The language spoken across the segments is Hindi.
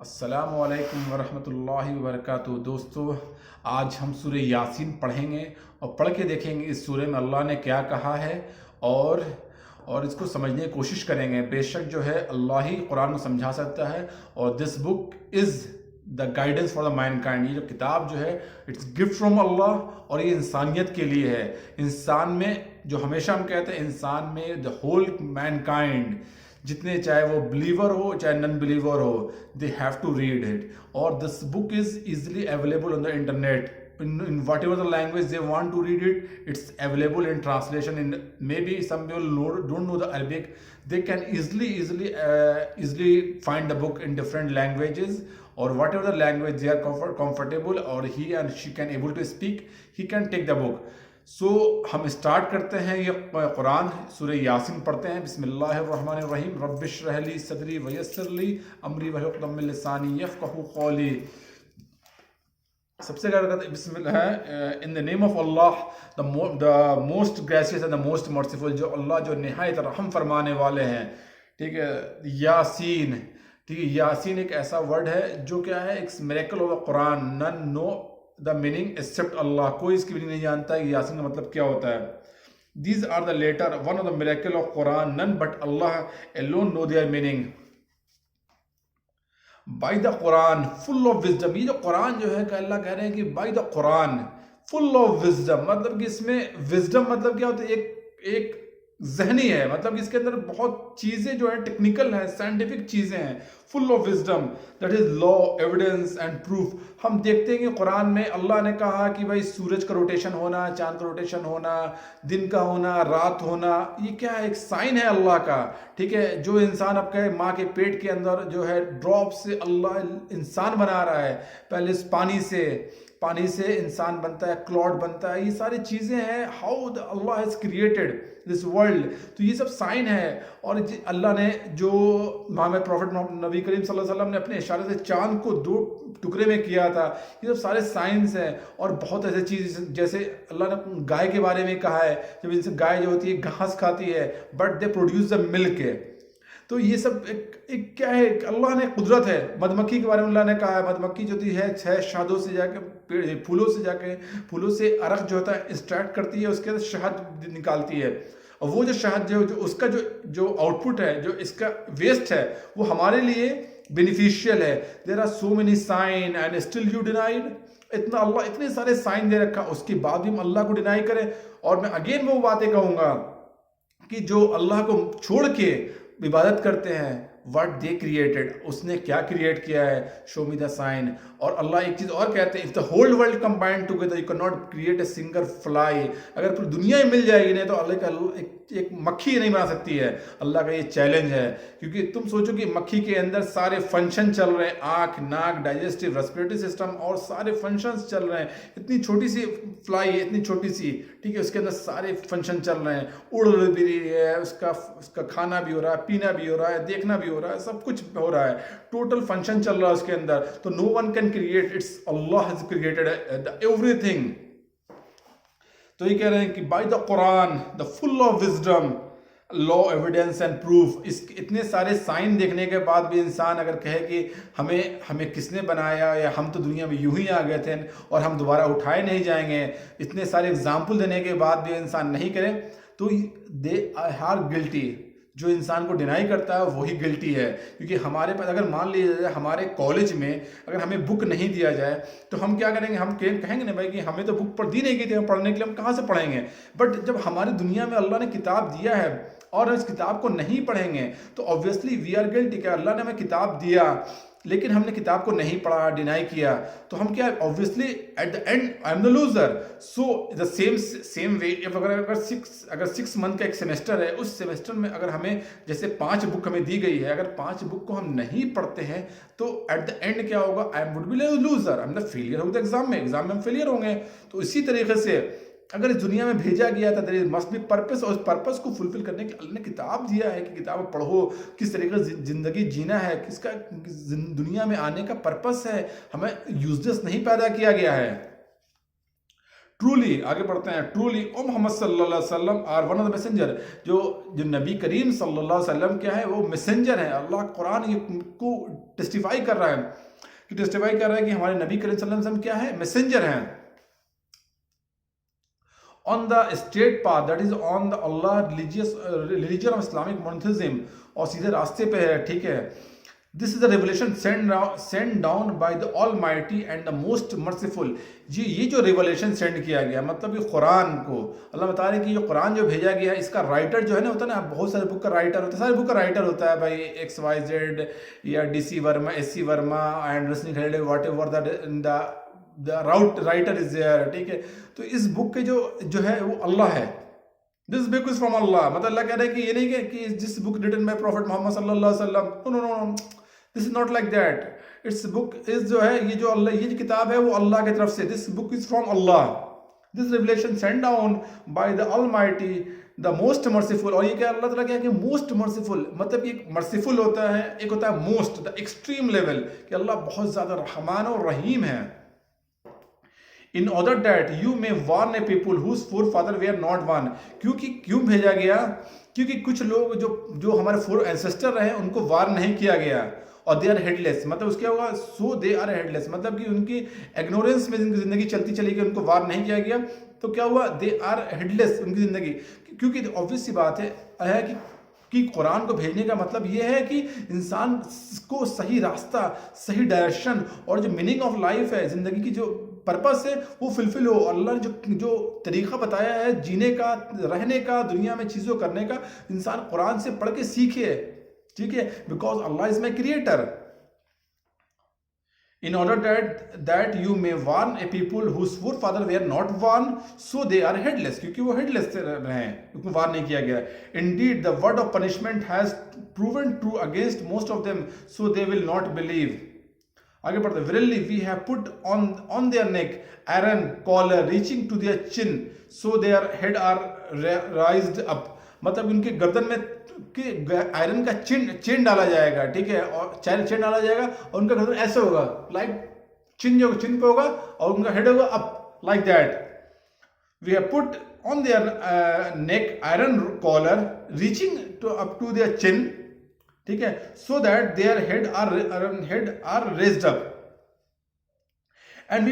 अस्सलामु अलैकुम वरहमतुल्लाहि वबरकातुहू। दोस्तों, आज हम सूरह यासीन पढ़ेंगे और पढ़ के देखेंगे इस सूरह में अल्लाह ने क्या कहा है और इसको समझने की कोशिश करेंगे। बेशक जो है अल्लाह ही कुरान को समझा सकता है और this book is the guidance for the Mankind. ये जो किताब जो है इट्स गिफ्ट फ्रॉम अल्लाह और ये इंसानियत के लिए है। इंसान में जो हमेशा हम कहते हैं इंसान में द होल मैनकाइंड, जितने चाहे वो बिलीवर हो चाहे नॉन बिलीवर हो, they have to read it. और this book is easily available on the internet in whatever the language they want to read it. It's available in translation in maybe some people don't know the Arabic, they can easily find the book in different languages or whatever the language they are comfortable or he and she can able to speak, he can take the book. सो हम स्टार्ट करते हैं। ये कुरान सूरह यासीन पढ़ते हैं। बिस्मिल्लाहिर्रहमानिर्रहीम। रब्बिश्रह ली सदरी वयस्सिर ली अमरी वहलुल उक़दम मिन लिसानी यफ़क़हू क़ौली। सबसे पहले बिस्मिल्लाह है, in the name of Allah the most gracious and the most merciful, जो अल्लाह जो निहायत रहम फरमाने वाले हैं। ठीक है, यासीन। ठीक है, यासीन एक ऐसा वर्ड है जो क्या है, एक miracle of the Quran. None know the meaning except Allah. कोई इसकी मीनिंग नहीं जानता है यासीन का मतलब क्या होता है। These are the letter one of the miracle of Quran, none but Allah alone no their meaning. By the Quran full of wisdom. ये जो कुरान जो है, अल्लाह कह रहे हैं कि by the Quran full of wisdom, मतलब कि इसमें विजडम मतलब क्या होता है, एक जहनी है, मतलब इसके अंदर बहुत चीजें जो है टेक्निकल है, साइंटिफिक चीजें हैं। Full of wisdom that is law evidence and proof. हम देखते हैं कि कुरान में अल्लाह ने कहा कि भाई सूरज का रोटेशन होना, चांद का रोटेशन होना, दिन का होना, रात होना, ये क्या है, एक साइन है अल्लाह का। ठीक है, जो इंसान अब कहे माँ के पेट के अंदर जो है ड्रॉप से अल्लाह इंसान बना रहा है। पहले इस पानी से इंसान बनता है, क्लॉड बनता है, ये सारी चीज़ें हैं। How the Allah has created this world. तो ये सब साइन है। और अल्लाह ने जो मोहम्मद प्रॉफिट नबी करीम सल्लल्लाहु अलैहि वसल्लम ने अपने इशारे से चांद को 2 टुकड़े में किया था, ये सब सारे साइंस हैं। और बहुत ऐसे चीज़, जैसे अल्लाह ने गाय के बारे में कहा है, जब इनसे गाय जो होती है घास खाती है but they produce the milk. तो ये सब एक क्या है, अल्लाह ने कुदरत है। मधुमक्खी के बारे में अल्लाह ने कहा है, मधुमक्खी जो होती है 6 शहदों से जाके फूलों से अरक जो होता है एक्सट्रैक्ट करती है, उसके अंदर शहद निकालती है। और वो जो शहद जो उसका जो आउटपुट है, जो इसका वेस्ट है, वो हमारे लिए बेनिफिशियल है। There are so many sign and still you denied. इतना अल्लाह इतने सारे साइन दे रखा, उसके बाद भी हम अल्लाह को डिनाई करें। और मैं अगेन वो बातें कहूँगा कि जो अल्लाह को छोड़ के इबादत करते हैं, व्हाट दे क्रिएटेड, उसने क्या क्रिएट किया है, शो मी द साइन। और अल्लाह एक चीज़ और कहते हैं, if the whole world combined together you can not create a single fly. अगर पूरी दुनिया ही मिल जाएगी नहीं तो अल्लाह का एक मक्खी नहीं बना सकती है। अल्लाह का ये चैलेंज है, क्योंकि तुम सोचो कि मक्खी के अंदर सारे फंक्शन चल रहे हैं, आँख, नाक, डाइजेस्टिव, रेस्पिरेटरी सिस्टम और सारे फंक्शंस चल रहे हैं। इतनी छोटी सी फ्लाई है, इतनी छोटी सी, ठीक है, उसके अंदर सारे फंक्शन चल रहे हैं। उड़ भी रही है, उसका खाना भी हो रहा है, पीना भी हो रहा है, देखना भी हो रहा है, सब कुछ हो रहा है, टोटल फंक्शन चल रहा है उसके अंदर। तो no one can create, it's Allah has created everything. तो ये कह रहे हैं कि by the Quran the full of wisdom law evidence and proof. इस इतने सारे साइन देखने के बाद भी इंसान अगर कहे कि हमें किसने बनाया, या हम तो दुनिया में यूं ही आ गए थे और हम दोबारा उठाए नहीं जाएंगे, इतने सारे एग्जाम्पल देने के बाद भी इंसान नहीं करे, तो दे आर गिल्टी। जो इंसान को डिनाई करता है वही गिल्टी है। क्योंकि हमारे पास अगर मान लीजिए जाए हमारे कॉलेज में अगर हमें बुक नहीं दिया जाए तो हम क्या करेंगे, हम कहेंगे ना भाई कि हमें तो बुक दी नहीं गई थी, हम पढ़ने के लिए हम कहाँ से पढ़ेंगे। बट जब हमारी दुनिया में अल्लाह ने किताब दिया है और हम इस किताब को नहीं पढ़ेंगे तो ऑब्वियसली वी आर गिल्टी। क्या अल्लाह ने हमें किताब दिया लेकिन हमने किताब को नहीं पढ़ा, डिनाई किया, तो हम क्या, obviously at the and I am the loser. So the same way अगर 6 मंथ का एक सेमेस्टर है, उस सेमेस्टर में अगर हमें जैसे 5 बुक हमें दी गई है, अगर 5 बुक को हम नहीं पढ़ते हैं तो एट द एंड क्या होगा, I would be loser, I am the failure होगा एग्जाम में हम फेलियर होंगे। तो इसी तरीके से अगर इस दुनिया में भेजा गया था, देयर मस्ट बी पर्पस, और उस पर्पस को फुलफिल करने के लिए अल्लाह ने किताब दिया है कि किताब पढ़ो, किस तरीके से जिंदगी जीना है, किसका दुनिया में आने का पर्पस है। हमें यूजलेस नहीं पैदा किया गया है। ट्रूली, आगे बढ़ते हैं, ट्रूली ओ मोहम्मद सल्लल्लाहु अलैहि वसल्लम are one of the messenger, जो जो नबी करीम सल्लल्लाहु अलैहि वसल्लम क्या है, वो मैसेंजर है। अल्लाह कुरान ये को टेस्टिफाई कर रहा है कि हमारे नबी करीम सल्लल्लाहु अलैहि वसल्लम क्या है, मैसेंजर हैं। On the straight path, that is on the Allah religion of Islamic monotheism, और सीधे रास्ते पे है, ठीक है। This is the revelation send down by the almighty and the most merciful. जी, ये जो रेवलेशन सेंड किया गया, मतलब ये कुरान को अल्लाह बता रहे हैं कि ये कुरान जो भेजा गया, इसका राइटर जो है ना, होता है ना, बहुत सारे बुक का राइटर होता है, सारे बुक का राइटर होता है भाई, XYZ या DC Verma, SC Verma and रसनी खलेडे, whatever the writer is there, ठीक है। तो इस बुक के जो है वो अल्लाह है। This book is from Allah, मतलब अल्लाह कह रहे हैं कि ये नहीं कि this book written by prophet Muhammad सल्लल्लाहु अलैहि वसल्लम, no no no, this is not like that. It's book is जो है, ये जो अल्लाह, ये जो किताब है वो अल्लाह की तरफ से, this book is from Allah, this revelation send down by the almighty the most merciful. और ये क्या अल्लाह ताला क्या है कि मोस्ट मर्सीफुल, मतलब एक मर्सीफुल होता है, एक होता है मोस्ट, द एक्सट्रीम लेवल, कि अल्लाह बहुत ज्यादा रहमान और रहीम है। In order that you may warn a people whose forefather were not warn, क्यों भेजा गया, क्योंकि कुछ लोग जो हमारे फोर एंसेस्टर रहे उनको वार्न नहीं किया गया, और दे आर हेडलेस, मतलब उसके होगा सो दे आर हेडलेस, मतलब कि उनकी इग्नोरेंस में जिनकी जिंदगी चलती चली गई, उनको वार्न नहीं किया गया, तो क्या हुआ, दे आर हेडलेस उनकी जिंदगी। क्योंकि ऑब्वियस सी बात है कि कुरान को भेजने का मतलब ये है कि इंसान को सही रास्ता, सही डायरेक्शन, और जो मीनिंग ऑफ लाइफ है, जिंदगी की जो पर्पस है, वो फुलफिल हो। अल्लाह ने जो तरीका बताया है जीने का, रहने का, दुनिया में चीज़ों करने का, इंसान कुरान से पढ़ के सीखे, ठीक है, because Allah is my creator. In order that you may warn a people whose forefathers were not warned, so they are headless, क्योंकि वो headless रहे हैं, उनको वार नहीं किया गया। Indeed, the word of punishment has proven true against most of them, so they will not believe. आगे बढ़ते, Verily we have put on their neck iron collar reaching to their chin, so their head are raised up, मतलब उनके गर्दन में कि आयरन का चेन डाला जाएगा, ठीक है, और चेन डाला जाएगा, और उनका गर्दन ऐसे होगा, लाइक चिन पे होगा, और उनका हेड होगा up, like that. We have put on their neck iron collar reaching up to their chin, ठीक है, so that their head are raised up, and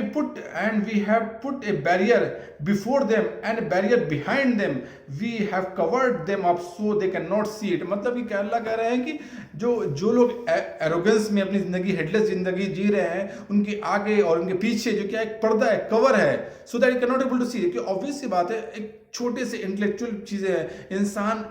we have put a barrier before them and a barrier behind them, we have covered them up so they cannot see it। मतलब कि अल्लाह कह रहे हैं कि जो लोग एरोगेंस में अपनी जिंदगी, हेडलेस जिंदगी जी रहे हैं, उनके आगे और उनके पीछे जो क्या एक पर्दा है, कवर है, so that you can not able to see. कि ऑब्वियस सी बात है, एक छोटे से इंटेलेक्चुअल चीजें हैं, इंसान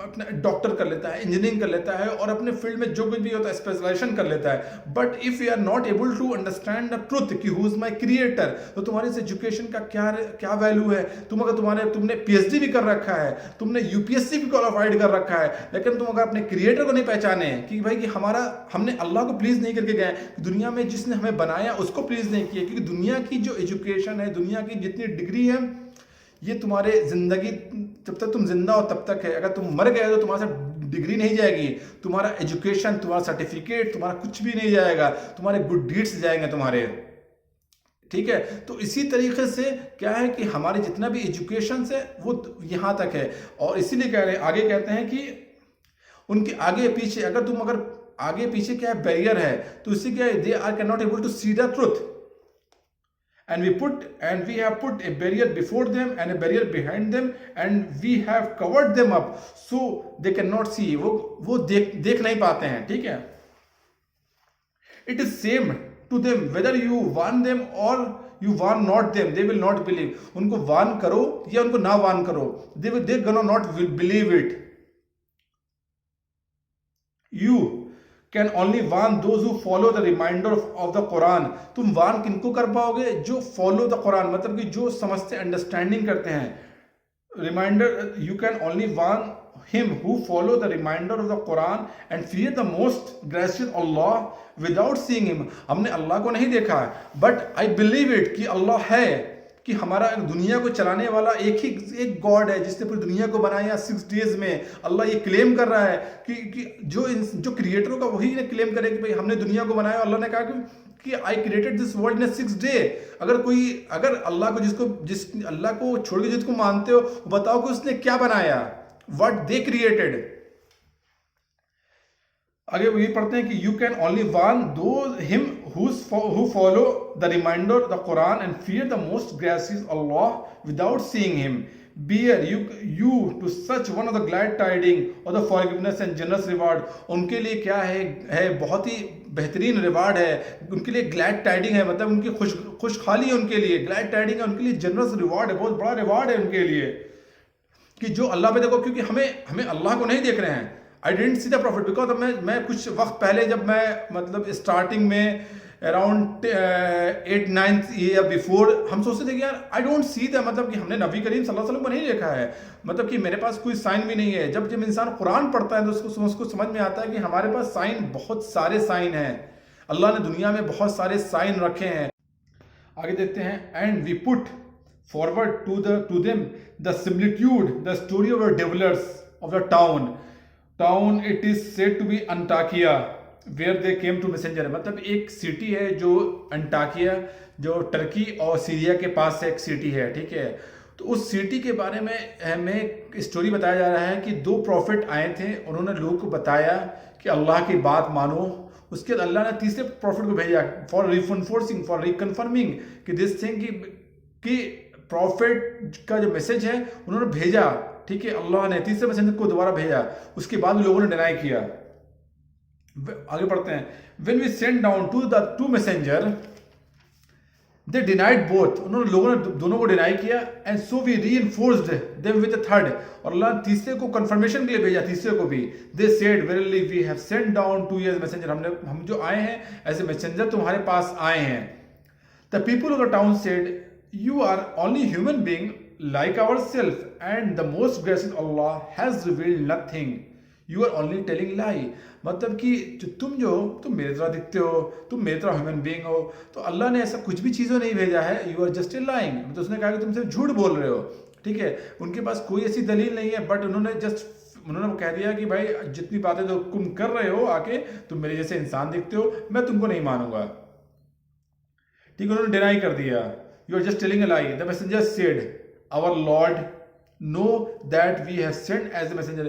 अपना डॉक्टर कर लेता है, इंजीनियरिंग कर लेता है, और अपने फील्ड में जो कुछ भी होता है स्पेशलाइजेशन कर लेता है, but if you are not able to understand the truth कि हु इज माय क्रिएटर, तो तुम्हारे इस एजुकेशन का क्या वैल्यू है। तुमने PhD भी कर रखा है, तुमने UPSC भी क्वालिफाइड कर रखा है, लेकिन तुम अगर अपने क्रिएटर को नहीं पहचाने कि भाई कि हमने अल्लाह को प्लीज नहीं करके गए, दुनिया में जिसने हमें बनाया उसको प्लीज नहीं किया, क्योंकि दुनिया की जो एजुकेशन है, दुनिया की जितनी डिग्री है, ये तुम्हारे जिंदगी जब तक तुम जिंदा हो तब तक है। अगर तुम मर गए तो तुम्हारे साथ डिग्री नहीं जाएगी, तुम्हारा एजुकेशन, तुम्हारा सर्टिफिकेट, तुम्हारा कुछ भी नहीं जाएगा, तुम्हारे गुड डीड्स जाएंगे तुम्हारे, ठीक है। तो इसी तरीके से क्या है कि हमारे जितना भी एजुकेशन है वो यहाँ तक है, और इसीलिए कह रहे हैं, आगे कहते हैं कि उनके आगे पीछे, अगर आगे पीछे क्या है, बैरियर है, तो इससे क्या है, they are can not able to see the truth, and we have put a barrier before them and a barrier behind them, and we have covered them up so they cannot see। वो देख नहीं पाते हैं, ठीक है। it is same to them whether you warn them or you warn not them, they will not believe। उनको वार्न करो या उनको ना वार्न करो, they gonna not believe it। you can only warn those who follow the reminder of the Quran। तुम वार्न किनको कर पाओगे, जो फॉलो द कुरान, मतलब कि जो समझते अंडरस्टैंडिंग करते हैं। Reminder, you can only warn him who follow the reminder of the Quran and fear the most gracious Allah without seeing him। हमने अल्लाह को नहीं देखा, but I believe it कि अल्लाह है, कि हमारा दुनिया को चलाने वाला एक गॉड है जिसने पूरी दुनिया को बनाया 6 डेज में। अल्लाह ये क्लेम कर रहा है कि जो क्रिएटर का वही ने क्लेम करे कि भाई हमने दुनिया को बनाया। अल्लाह ने कहा कि I created this world in 6 day. अगर जिस अल्लाह को छोड़ के जिसको मानते हो, बताओ कि उसने क्या बनाया, व्हाट दे क्रिएटेड। आगे ये पढ़ते हैं कि यू कैन ओनली वार्न दो him who follow the reminder the Quran and fear the most gracious Allah without seeing him. Bear you to such one of the glad tiding और the forgiveness and generous reward. उनके लिए क्या है बहुत ही बेहतरीन रिवार्ड है, उनके लिए ग्लैड टाइडिंग है, मतलब उनकी खुशहाली है, उनके लिए ग्लैड टाइडिंग है, उनके लिए जनरस रिवार्ड है, बहुत बड़ा रिवार्ड है उनके लिए कि जो अल्लाह पे देखो। क्योंकि हमें अल्लाह को नहीं देख रहे हैं। I don't see the profit because मैं कुछ वक्त पहले जब मैं मतलब स्टार्टिंग में अराउंड 8-9 ईयर बिफोर हम सोचते थे कि यार आई डोंट सी द, मतलब कि हमने नबी करीम सल्लल्लाहु अलैहि वसल्लम को नहीं देखा है, मतलब कि मेरे पास कोई साइन भी नहीं है। जब इंसान कुरान पढ़ता है तो उसको समझ में आता है कि हमारे पास साइन, बहुत सारे साइन हैं, अल्लाह ने दुनिया में बहुत सारे साइन रखे हैं। आगे देखते हैं, and we put forward to them the similitude, the story of the dwellers of the town it is said to be Antakya where they came to messenger। मतलब एक सिटी है जो अंटाकिया, जो टर्की और सीरिया के पास एक सिटी है, ठीक है। तो उस सिटी के बारे में हमें एक स्टोरी बताया जा रहा है कि 2 प्रॉफिट आए थे, उन्होंने लोगों को बताया कि अल्लाह की बात मानो। उसके बाद अल्लाह ने तीसरे प्रॉफिट को भेजा फॉर रिफोर्सिंग, फॉर रिकन्फर्मिंग कि दिस थिंग कि प्रॉफिट का जो मैसेज है उन्होंने भेजा, ठीक है, अल्लाह ने तीसरे मैसेंजर को दोबारा भेजा। उसके बाद लोगों ने डिनाई किया। आगे पढ़ते हैं, when we send down to the 2 messenger they denied both. लोगों ने दोनों को डिनाई किया। And so we reinforced them with the third, और अल्लाह ने तीसरे को कंफर्मेशन के लिए भेजा, तीसरे को भी। They said verily we have send down to you as messenger, हम जो आए हैं एज ए मैसेंजर तुम्हारे पास आए हैं। The people of the town said you are only human being like ourselves and the most gracious Allah has revealed nothing, you are only telling lie। मतलब कि तुम मेरे तरह दिखते हो, तुम मेरे तरह ह्यूमन बीइंग हो, तो अल्लाह ने ऐसा कुछ भी चीज़ों नहीं भेजा है, you are just a lying. मतलब उसने कहा कि तुम सिर्फ झूठ बोल रहे हो, ठीक है। उनके पास कोई ऐसी दलील नहीं है, बट उन्होंने कह दिया कि भाई जितनी बातें तो तुम कर रहे हो आके, तुम मेरे जैसे इंसान दिखते हो, मैं तुमको नहीं मानूंगा, ठीक है। उन्होंने डिनाई कर दिया, you are just telling a lie। The messenger said, our Lord know that we have sent as a messenger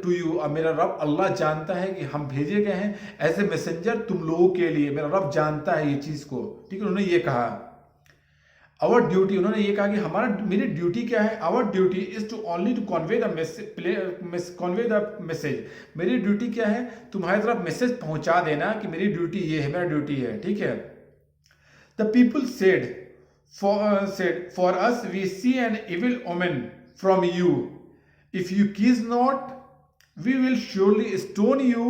to you। अब मेरा रब अल्लाह जानता है कि हम भेजे गए हैं एज ए मैसेंजर तुम लोगों के लिए, मेरा रब जानता है ये चीज़ को, ठीक है। उन्होंने ये कहा आवर ड्यूटी, उन्होंने ये कहा कि मेरी ड्यूटी क्या है, our duty is to only to convey the message. मेरी ड्यूटी क्या है, तुम्हारी तरफ मैसेज पहुंचा देना, कि मेरी ड्यूटी ये है, मेरा ड्यूटी है, ठीक है। The people said for us we see an evil omen from you, if you keys not we will surely stone you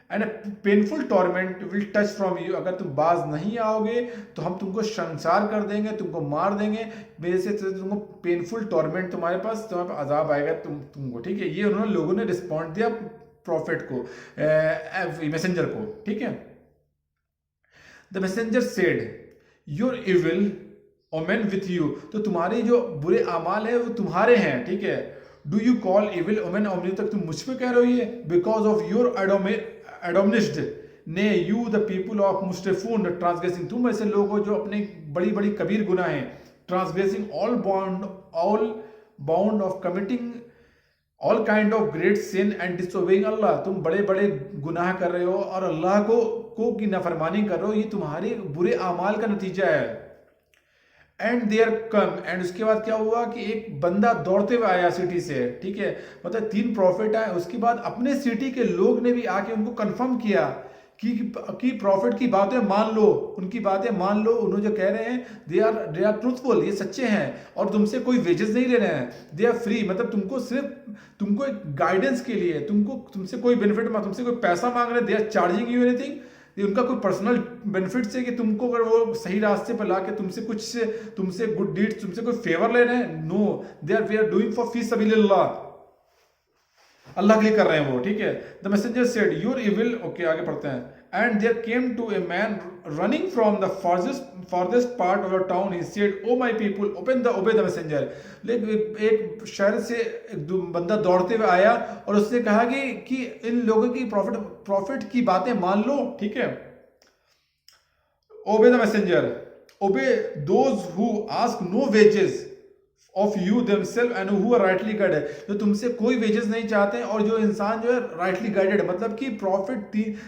and a painful torment will touch from you। अगर तुम बाज नहीं आओगे तो हम तुमको संसार कर देंगे, तुमको मार देंगे, मेरे से तुमको पेनफुल टॉर्मेंट तुम्हारे पास अजाब आएगा तुमको, ठीक है। ये उन्होंने लोगों ने रिस्पॉन्ड दिया प्रॉफिट को, मैसेंजर को, ठीक है। The messenger said your evil omen with you, तो तुम्हारे जो बुरे अमाल है वो तुम्हारे हैं, ठीक है। Do you call evil omen omni, तक तुम मुझ पे कह रहे हो ये, बिकॉज ऑफ योर एडोमिनिस्ड ने you the people of मुस्टफून transgressing, तुम ऐसे लोग हो जो अपने बड़ी बड़ी कबीर गुनाह हैं, transgressing all bound of committing all kind of great sin and disobeying Allah, तुम बड़े बड़े गुनाह कर रहे हो और अल्लाह को की नाफरमानी कर रहे हो, ये तुम्हारे बुरे अमाल का नतीजा है। एंड देयर कम, एंड उसके बाद क्या हुआ कि एक बंदा दौड़ते हुए आया सिटी से, ठीक है। मतलब 3 प्रॉफिट आए, उसके बाद अपने सिटी के लोग ने भी आके उनको कंफर्म किया कि प्रॉफिट की बातें मान लो, उनकी बातें मान लो, उन्होंने जो कह रहे हैं दे आर ट्रूथफुल, ये सच्चे हैं और तुमसे कोई वेजेस नहीं ले रहे हैं, दे आर फ्री। मतलब तुमको एक गाइडेंस के लिए, तुमसे कोई बेनिफिट, तुमसे कोई पैसा मांग रहे हैं, they are charging you anything, उनका कोई पर्सनल बेनिफिट है कि तुमको अगर वो सही रास्ते पर लाके तुमसे गुड डीड्स, तुमसे कोई फेवर ले रहे हैं, no, we are doing for फी सबिलिल्लाह, अल्लाह के लिए कर रहे हैं वो, ठीक है। The messenger said your evil, okay आगे पढ़ते हैं, and there came to a man running from the farthest part of the town, he said, oh my people, obey the messenger। लेकिन एक शहर से एक बंदा दौड़ते हुए आया और उसने कहा कि इन लोगों की प्रॉफिट की बातें मान लो, ठीक है। obey the messenger, obey those who ask no wages of you themselves and who are rightly guided, जो तुमसे कोई वेजेस नहीं चाहते हैं और जो इंसान जो है राइटली गाइडेड, मतलब कि प्रॉफिट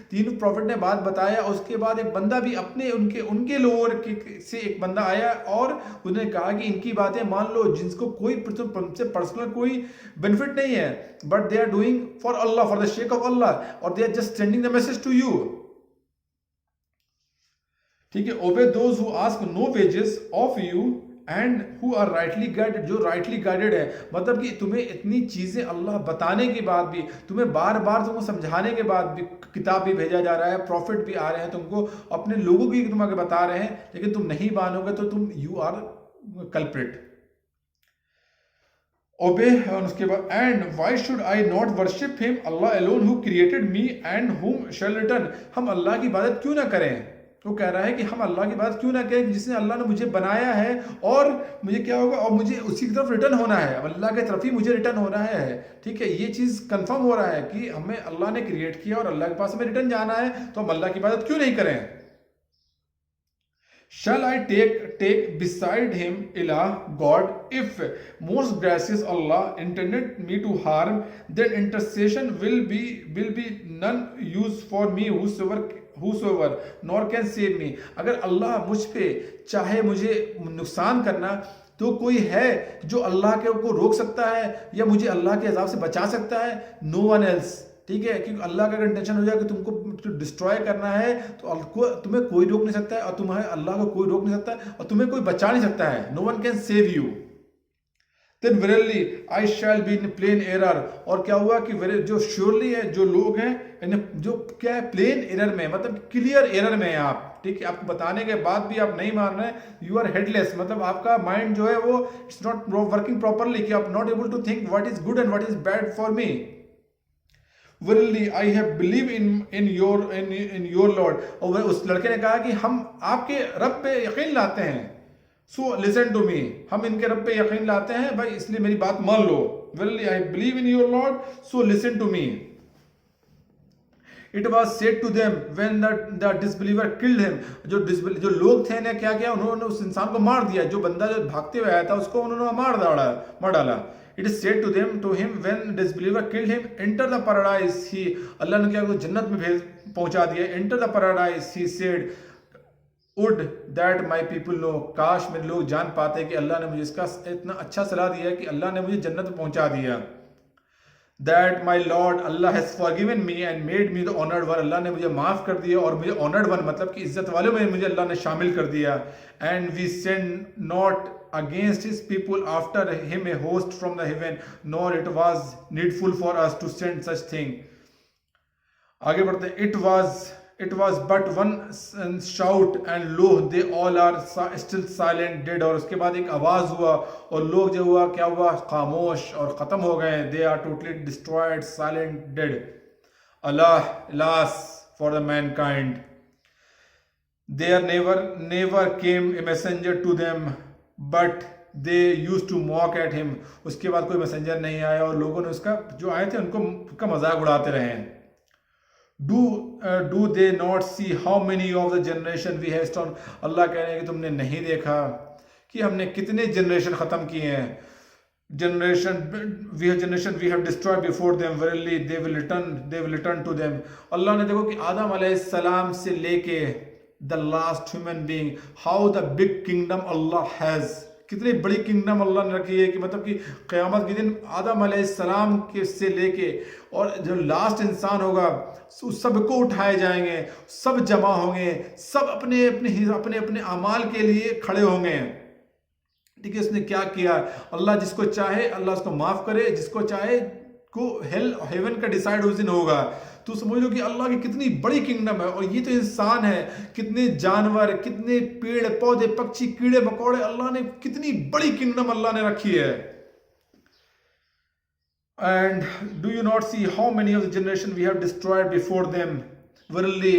तीन प्रॉफिट ने बात बताया, उसके बाद एक बंदा भी अपने उनके उनके लोगों से एक बंदा आया और उसने कहा कि इनकी बातें मान लो जिनको कोई तुमसे पर्सनल कोई बेनिफिट नहीं है, but they are doing for Allah, for the sake of Allah, और they are just sending the message to you. ठीक है, obey those who ask no wages of you and who are rightly guided, जो राइटली गाइडेड है, मतलब कि तुम्हें इतनी चीजें अल्लाह बताने के बाद भी, तुम्हें बार बार तुमको समझाने के बाद भी, किताब भी भेजा जा रहा है, प्रॉफिट भी आ रहे हैं तुमको, अपने लोगों की तुम आगे बता रहे हैं, लेकिन तुम नहीं मानोगे तो तुम यू आर कल्प्रिट। ओबे, और उसके बाद and why should I not worship him Allah alone who created me and whom shall return, हम अल्लाह की इबादत क्यों ना करें। वो कह रहा है कि हम अल्लाह की बात क्यों ना करें जिसने अल्लाह ने मुझे बनाया है और मुझे क्या होगा, और मुझे उसी की तरफ रिटर्न होना है, अल्लाह की तरफ ही मुझे रिटर्न होना है। ठीक है, ये चीज़ कंफर्म हो रहा है कि हमें अल्लाह ने क्रिएट किया और अल्लाह के पास हमें रिटर्न जाना है, तो हम अल्लाह की इबादत क्यों नहीं करें। Shall I take beside him ilah God? If most gracious Allah intended me to harm, then intercession will be none use for me whosoever nor can save me। अगर अल्लाह मुझ पे चाहे मुझे नुकसान करना, तो कोई है जो अल्लाह के को रोक सकता है या मुझे अल्लाह के अजाब से बचा सकता है? No one else. ठीक है, क्योंकि अल्लाह का अगर इंटेंशन हो जाए कि तुमको डिस्ट्रॉय करना है तो तुम्हें कोई रोक नहीं सकता है, और तुम्हें अल्लाह को कोई रोक नहीं सकता है, और तुम्हें कोई बचा नहीं सकता है। No one can save you. Then verily I shall be in plain error। और क्या हुआ कि जो श्योरली है, जो लोग हैं जो क्या है प्लेन एरर में, मतलब क्लियर एरर में है आप। ठीक है, आपको बताने के बाद भी आप नहीं मान रहे, यू आर हेडलेस, मतलब आपका माइंड जो है वो इट्स नॉट वर्किंग प्रॉपरली, कि आप not able to think what is good and what is bad for me. Verily I have believed in your Lord। और उस लड़के ने कहा कि हम आपके रब पे यकीन लाते हैं, सो लिसन टू मी, हम इनके रब पे यकीन लाते हैं भाई, इसलिए मेरी बात मान लो। Verily I believe in your Lord, so listen to me। It was said to them when the disbeliever killed him। जो लोग थे ने क्या किया, उन्होंने उस इंसान को मार दिया, जो बंदा जो भागते हुए आया था उसको उन्होंने मार डाला। It is said to him when disbeliever killed him, enter the paradise। ही अल्लाह ने क्या जन्नत में पहुंचा दिया। enter the paradise, he said would that my people know। काश मेरे लोग जान पाते कि अल्लाह ने मुझे इसका इतना अच्छा सलाह दिया है कि अल्लाह ने मुझे जन्नत में पहुंचा दिया। That my Lord Allah has forgiven me and made me the honored one। अल्लाह ने मुझे माफ कर दिया और मुझे honored one मतलब कि इज्जत वालों में मुझे अल्लाह ने शामिल कर दिया। And we send not against his people after him a host from the heaven, nor it was needful for us to send such thing। आगे बढ़ते हैं। It was but one shout and lo they all are still silent dead। और उसके बाद एक आवाज हुआ और लोग जो हुआ क्या हुआ, खामोश और खत्म हो गए। They are totally destroyed, silent, dead। Alas for the mankind, there never came a messenger to them, but they used to mock at him। उसके बाद कोई मैसेंजर नहीं आया और लोगों ने उसका जो आए थे उनका मजाक उड़ाते रहे। Do they not see how many of the generation we have stolen। अल्लाह कह रहे हैं कि तुमने नहीं देखा कि हमने कितने जनरेशन खत्म किए हैं। generation we have destroyed before them, verily they will return to them। अल्लाह ने देखो कि आदम अलैहिस्सलाम से लेके the last human being, how the big kingdom Allah has। कितनी बड़ी किंगडम अल्लाह ने रखी है कि मतलब कि क़यामत के दिन आदम अलैहिस्सलाम के से लेके और जो लास्ट इंसान होगा सबको उठाए जाएंगे, सब जमा होंगे, सब अपने अपने अमाल के लिए खड़े होंगे। ठीक है, उसने क्या किया, अल्लाह जिसको चाहे अल्लाह उसको माफ करे, जिसको चाहे को हेवन का डिसाइड उस दिन होगा। तो समझ लो कि अल्लाह की कितनी बड़ी किंगडम है। और ये तो इंसान है, कितने जानवर, कितने पेड़ पौधे, पक्षी, कीड़े मकोड़े, अल्लाह ने कितनी बड़ी किंगडम अल्लाह ने रखी है। And do you not see how many of the generation we have destroyed before them? Verily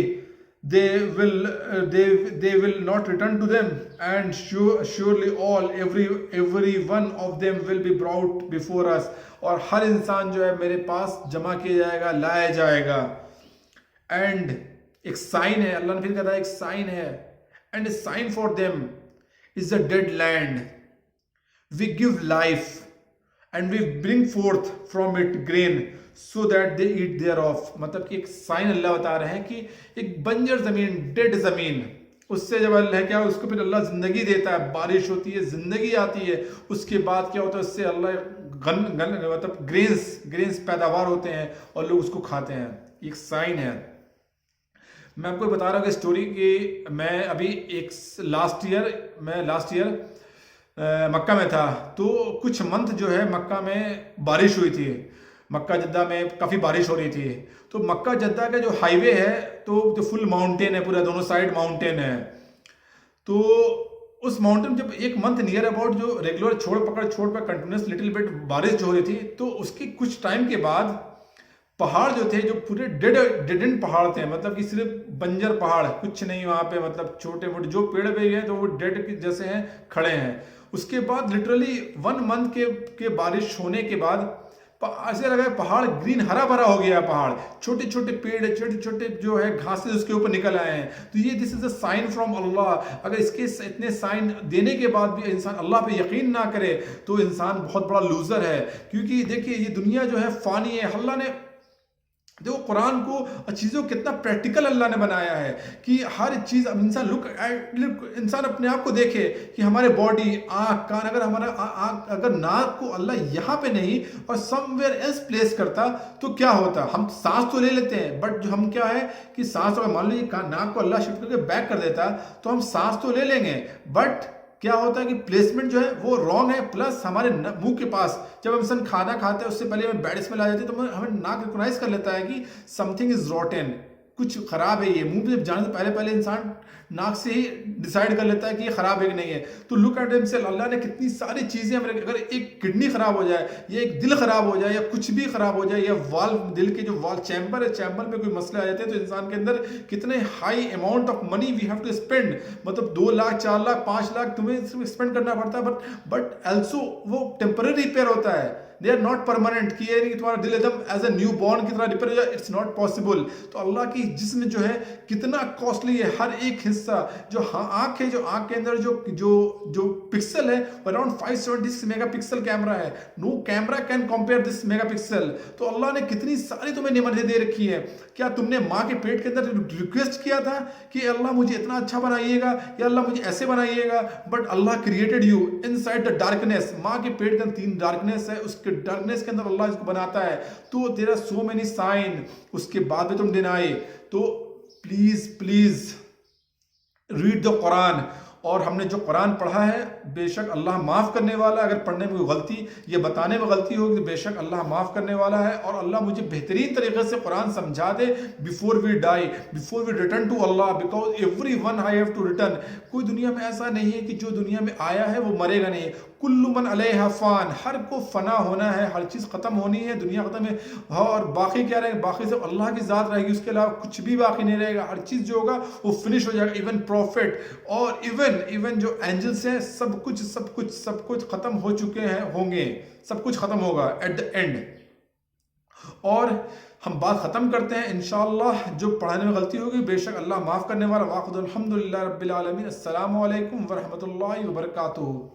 they will not return to them, and surely every one of them will be brought before us। और हर इंसान जो है मेरे पास जमा किया जाएगा, लाया जाएगा। एंड एक साइन है, अल्लाह ने फिर कहता है एक साइन है। and a sign for them is a dead land. We give life and we bring forth from it grain so that they eat thereof. मतलब कि एक साइन अल्लाह बता रहे हैं कि एक बंजर जमीन, डेड जमीन, उससे जब अल्लाह क्या उसको फिर अल्लाह जिंदगी देता है, बारिश होती है, जिंदगी आती है, उसके बाद क्या होता है उससे अल्लाह मतलब ग्रेन्स पैदावार होते हैं और लोग उसको खाते हैं। एक साइन है। मैं आपको बता रहा हूँ कि स्टोरी की, मैं अभी लास्ट ईयर मक्का में था, तो कुछ मंथ जो है मक्का में बारिश हुई थी। मक्का जद्दा में काफ़ी बारिश हो रही थी। तो मक्का जद्दा का जो हाईवे है तो जो फुल माउंटेन है, पूरा दोनों साइड माउंटेन है। तो उस माउंटेन जब एक मंथ नियर अबाउट जो रेगुलर छोड़ पकड़ कंटिन्यूस लिटिल बिट बारिश जो हो रही थी, तो उसके कुछ टाइम के बाद पहाड़ जो थे, जो पूरे डेड एंड पहाड़ थे, मतलब कि सिर्फ बंजर पहाड़, कुछ नहीं वहाँ पे, मतलब छोटे मोटे जो पेड़ पे हैं तो वो डेड जैसे हैं, खड़े हैं। उसके बाद लिटरली 1 मंथ के बारिश होने के बाद ऐसे लगा पहाड़ ग्रीन हरा भरा हो गया। पहाड़, छोटे छोटे पेड़, छोटे छोटे जो है घासें उसके ऊपर निकल आए हैं। तो ये this is a sign from Allah. अगर इसके इतने साइन देने के बाद भी इंसान अल्लाह पे यकीन ना करे तो इंसान बहुत बड़ा लूजर है। क्योंकि देखिए ये दुनिया जो है फानी है। अल्लाह ने देखो कुरान को चीज़ों को कितना प्रैक्टिकल अल्लाह ने बनाया है कि हर चीज़ इंसान इंसान अपने आप को देखे कि हमारे बॉडी, आँख, कान, अगर हमारा अगर नाक को अल्लाह यहाँ पे नहीं और समवेयर एल्स प्लेस करता तो क्या होता। हम सांस तो ले लेते हैं, बट जो हम क्या है कि सांस अगर मान लीजिए नाक को अल्लाह शिफ्ट करके बैक कर देता तो हम सांस तो ले लेंगे, बट क्या होता है कि प्लेसमेंट जो है वो रॉन्ग है। प्लस हमारे मुंह के पास जब इंसान खाना खाते हैं उससे पहले हमें बैड स्मेल आ जाती है, तो हमें नाक रिकॉग्नाइज कर लेता है कि समथिंग इज रॉटन, कुछ खराब है ये। मुंह पे जब जाने से पहले इंसान नाक से ही डिसाइड कर लेता है कि ये खराब है कि नहीं है। तो लुक एट हिमसेल्फ, अल्लाह ने कितनी सारी चीजें हमें, अगर एक किडनी खराब हो जाए या एक दिल खराब हो जाए या कुछ भी खराब हो जाए या वाल्व, दिल के जो वाल्व चैम्बर है, चैम्बर में कोई मसले आ जाते हैं, तो इंसान के अंदर कितने high amount of money we have to spend, मतलब 2 लाख 4 लाख 5 लाख तुम्हें सिर्फ स्पेंड करना पड़ता है। बट ऑल्सो वो टेम्पररी रिपेयर होता है, दे आर नॉट परमानेंट। कि ये नहीं कि तुम्हारा दिल एकदम एज ए न्यू बॉर्न की तरह रिपेयर हो जाए, इट्स नॉट पॉसिबल। तो अल्लाह की जिस्म जो है कितना कॉस्टली है, हर एक हिस्सा। जो आंख है, जो आंख के अंदर जो पिक्सल है अराउंड 576 मेगापिक्सल कैमरा है। No camera can compare this megapixel. तो अल्लाह ने कितनी सारी तुम्हें नेमतें दे रखी है। क्या तुमने माँ के पेट के अंदर रिक्वेस्ट किया था कि अल्लाह मुझे इतना अच्छा बनाइएगा या अल्लाह मुझे ऐसे बनाइएगा? But Allah created you inside the darkness. माँ के पेट के अंदर 3 डार्कनेस है, उसके डार्कनेस के अंदर अल्लाह इसको बनाता है। तो there are so many sign, उसके बाद भी तुम डिनाई। तो प्लीज रीड द कुरान। और हमने जो कुरान पढ़ा है, बेशक अल्लाह माफ़ करने वाला है। अगर पढ़ने में कोई गलती या बताने में गलती होगी तो बेशक अल्लाह माफ़ करने वाला है। और अल्लाह मुझे बेहतरीन तरीके से कुरान समझा दे before we die, before we return to Allah, because everyone I have to return. कोई दुनिया में ऐसा नहीं है कि जो दुनिया में आया है वो मरेगा नहीं। कुल्लु मन अलैहा फ़ान, हर को फना होना है, हर चीज़ ख़त्म होनी है, दुनिया ख़त्म है। हाँ, और बाकी क्या रहेगा? बाकी सब अल्लाह की ज़ात रहेगी, उसके अलावा कुछ भी बाकी नहीं रहेगा। हर चीज़ जो होगा वो फिनिश हो जाएगा। इवन प्रॉफिट और इवन जो एंजल्स हैं, सब कुछ ख़त्म हो चुके हैं, होंगे, सब कुछ ख़त्म होगा एट द एंड। और हम बात ख़त्म करते हैं इंशाअल्लाह। जो पढ़ाने में गलती होगी बेशक अल्लाह माफ़ करने वाला। वाक़िद अल्हम्दुलिल्लाह रब्बिल आलमीन। अस्सलामु अलैकुम व रहमतुल्लाहि व बरकातुहू।